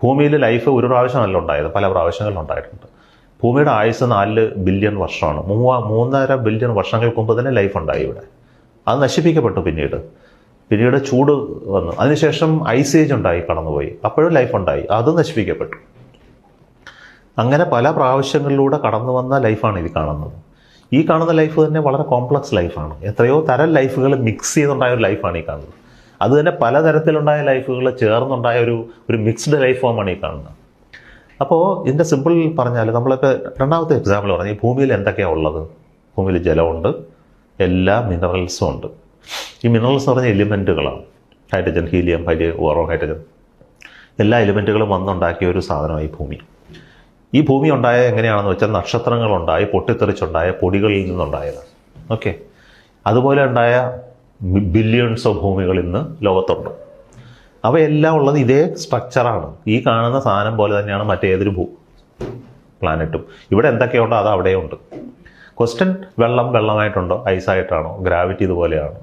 ഭൂമിയിൽ ലൈഫ് ഒരു പ്രാവശ്യമല്ല ഉണ്ടായത്, പല പ്രാവശ്യങ്ങളിലുണ്ടായിട്ടുണ്ട്. ഭൂമിയുടെ ആയുസ് 4 ബില്യൺ വർഷമാണ്. 3.5 ബില്യൺ വർഷങ്ങൾക്ക് മുമ്പ് തന്നെ ലൈഫ് ഉണ്ടായി ഇവിടെ. അത് നശിപ്പിക്കപ്പെട്ടു. പിന്നീട് ചൂട് വന്നു. അതിനുശേഷം ഐസ് ഏജ് ഉണ്ടായി, കടന്നുപോയി. അപ്പോഴും ലൈഫ് ഉണ്ടായി, അത് നശിപ്പിക്കപ്പെട്ടു. അങ്ങനെ പല പ്രാവശ്യങ്ങളിലൂടെ കടന്നു വന്ന ലൈഫാണ് ഇത് കാണുന്നത്. ഈ കാണുന്ന ലൈഫ് തന്നെ വളരെ കോംപ്ലക്സ് ലൈഫാണ്. എത്രയോ തരം ലൈഫുകൾ മിക്സ് ചെയ്തുണ്ടായ ഒരു ലൈഫാണ് ഈ കാണുന്നത്. അത് തന്നെ പലതരത്തിലുണ്ടായ ലൈഫുകൾ ചേർന്നുണ്ടായ ഒരു മിക്സ്ഡ് ലൈഫ് ഫോമാണ് ഈ കാണുന്നത്. അപ്പോൾ ഇതിൻ്റെ സിമ്പിൾ പറഞ്ഞാൽ, നമ്മളിപ്പോൾ രണ്ടാമത്തെ എക്സാമ്പിൾ പറഞ്ഞാൽ, ഈ ഭൂമിയിൽ എന്തൊക്കെയാണ് ഉള്ളത്? ഭൂമിയിൽ ജലമുണ്ട്, എല്ലാ മിനറൽസും ഉണ്ട്. ഈ മിനറൽസ് പറഞ്ഞ എലിമെൻറ്റുകളാണ്. ഹൈഡ്രജൻ, ഹീലിയം, ബോറോൺ, ഹൈഡ്രജൻ, എല്ലാ എലിമെൻറ്റുകളും വന്നുണ്ടാക്കിയ ഒരു സാധനമായി ഭൂമി. ഈ ഭൂമി ഉണ്ടായ എങ്ങനെയാണെന്ന് വെച്ചാൽ, നക്ഷത്രങ്ങളുണ്ടായി പൊട്ടിത്തെറിച്ചുണ്ടായ പൊടികളിൽ നിന്നുണ്ടായതാണ്. ഓക്കെ, അതുപോലെ ഉണ്ടായ ബില്യൺസ് ഓഫ് ഭൂമികൾ ഇന്ന് ലോകത്തുണ്ട്. അവയെല്ലാം ഉള്ളത് ഇതേ സ്ട്രക്ചറാണ്. ഈ കാണുന്ന സാധനം പോലെ തന്നെയാണ് മറ്റേതൊരു പ്ലാനറ്റും. ഇവിടെ എന്തൊക്കെയുണ്ടോ അത് അവിടെയുണ്ട്. ക്വസ്റ്റ്യൻ വെള്ളമായിട്ടുണ്ടോ, ഐസായിട്ടാണോ, ഗ്രാവിറ്റി ഇതുപോലെയാണോ,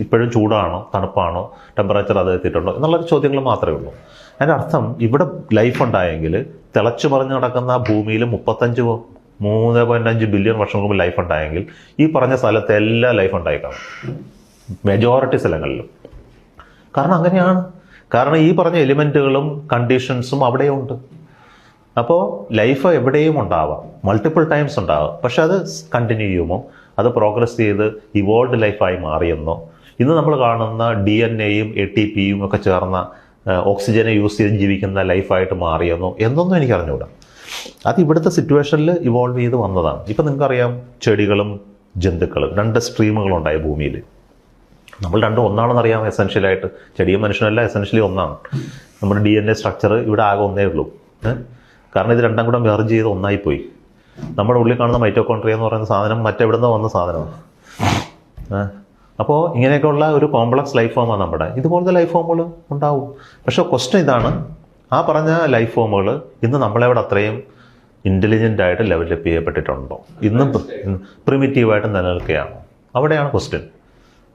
ഇപ്പോഴും ചൂടാണോ, തണുപ്പാണോ, ടെമ്പറേച്ചർ അത് എത്തിയിട്ടുണ്ടോ എന്നുള്ളൊരു ചോദ്യങ്ങൾ മാത്രമേ ഉള്ളൂ. അതിൻ്റെ അർത്ഥം ഇവിടെ ലൈഫ് ഉണ്ടായെങ്കിൽ തിളച്ചു മറിഞ്ഞ് നടക്കുന്ന ഭൂമിയിൽ 3.5 ബില്യൺ വർഷം മുമ്പ് ലൈഫ് ഉണ്ടായെങ്കിൽ ഈ പറഞ്ഞ സ്ഥലത്ത് എല്ലാ ലൈഫ് ഉണ്ടായി കാണും, മെജോറിറ്റി സ്ഥലങ്ങളിലും. കാരണം അങ്ങനെയാണ്. കാരണം ഈ പറഞ്ഞ എലിമെൻറ്റുകളും കണ്ടീഷൻസും അവിടെയുണ്ട്. അപ്പോൾ ലൈഫ് എവിടെയും ഉണ്ടാവാം, മൾട്ടിപ്പിൾ ടൈംസ് ഉണ്ടാവാം. പക്ഷെ അത് കണ്ടിന്യൂ ചെയ്യുമോ, അത് പ്രോഗ്രസ് ചെയ്ത് ഇവോൾവ് ലൈഫായി മാറിയെന്നോ, ഇന്ന് നമ്മൾ കാണുന്ന DNA-യും ATPയും ഒക്കെ ചേർന്ന ഓക്സിജനെ യൂസ് ചെയ്ത് ജീവിക്കുന്ന ലൈഫായിട്ട് മാറിയെന്നോ എന്നൊന്നും എനിക്കറിഞ്ഞൂടാ. അത് ഇവിടുത്തെ സിറ്റുവേഷനിൽ ഇവോൾവ് ചെയ്ത് വന്നതാണ്. ഇപ്പം നിങ്ങൾക്കറിയാം, ചെടികളും ജന്തുക്കളും 2 സ്ട്രീമുകളുണ്ടായി ഭൂമിയിൽ. നമ്മൾ രണ്ടും ഒന്നാണെന്നറിയാം എസെൻഷ്യലായിട്ട്. ചെടിയും മനുഷ്യനല്ല, എസെൻഷ്യലി ഒന്നാണ്. നമ്മുടെ DNA സ്ട്രക്ചർ ഇവിടെ ആകെ ഒന്നേ ഉള്ളൂ. കാരണം ഇത് രണ്ടും കൂടെ മെർജ് ചെയ്ത് ഒന്നായിപ്പോയി. നമ്മുടെ ഉള്ളിൽ കാണുന്ന മൈറ്റോകോൺട്രിയ എന്ന് പറയുന്ന സാധനം മറ്റെവിടുന്ന് വന്ന സാധനമാണ്. അപ്പോൾ ഇങ്ങനെയൊക്കെയുള്ള ഒരു കോംപ്ലക്സ് ലൈഫ് ഫോമാണ് നമ്മുടെ. ഇതുപോലത്തെ ലൈഫ് ഫോമുകൾ ഉണ്ടാവും. പക്ഷെ ക്വസ്റ്റ്യൻ ഇതാണ്, ആ പറഞ്ഞ ലൈഫ് ഫോമുകൾ ഇന്ന് നമ്മളെവിടെ അത്രയും ഇൻ്റലിജൻ്റായിട്ട് ഡെവലപ്പ് ചെയ്യപ്പെട്ടിട്ടുണ്ടോ, ഇന്നും പ്രിമിറ്റീവായിട്ട് നിലനിൽക്കുകയാണോ? അവിടെയാണ് ക്വസ്റ്റ്യൻ.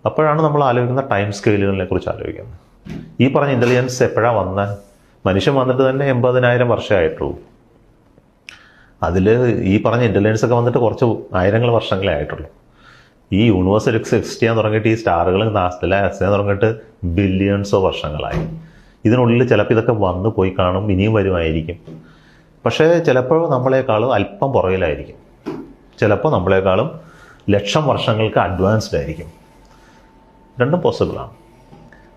അപ്പോഴാണ് നമ്മൾ ആലോചിക്കുന്ന ടൈം സ്കെയിലുകളെ കുറിച്ച് ആലോചിക്കുന്നത്. ഈ പറഞ്ഞ ഇൻ്റലിജൻസ് എപ്പോഴാണ് വന്നത്? മനുഷ്യൻ വന്നിട്ട് തന്നെ 80,000 വർഷമായിട്ടുള്ളൂ. അതിൽ ഈ പറഞ്ഞ ഇൻ്റലിജൻസ് ഒക്കെ വന്നിട്ട് കുറച്ച് ആയിരങ്ങൾ വർഷങ്ങളേ ആയിട്ടുള്ളൂ. ഈ യൂണിവേഴ്സ് എക്സിസ്റ്റ് ചെയ്യാൻ തുടങ്ങിയിട്ട്, ഈ സ്റ്റാറുകൾ ചെയ്യാൻ തുടങ്ങിയിട്ട് ബില്യൺസ് ഓഫ് വർഷങ്ങളായി. ഇതിനുള്ളിൽ ചിലപ്പോൾ ഇതൊക്കെ വന്നു പോയി കാണും, ഇനിയും വരുമായിരിക്കും. പക്ഷേ ചിലപ്പോൾ നമ്മളെക്കാളും അല്പം പുറകിലായിരിക്കും, ചിലപ്പോൾ നമ്മളെക്കാളും ലക്ഷം വർഷങ്ങൾക്ക് അഡ്വാൻസ്ഡ് ആയിരിക്കും. രണ്ടും പോസിബിളാണ്.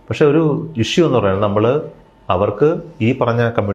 പക്ഷെ ഒരു ഇഷ്യൂ എന്ന് പറയുന്നത്, അവർക്ക് ഈ പറഞ്ഞ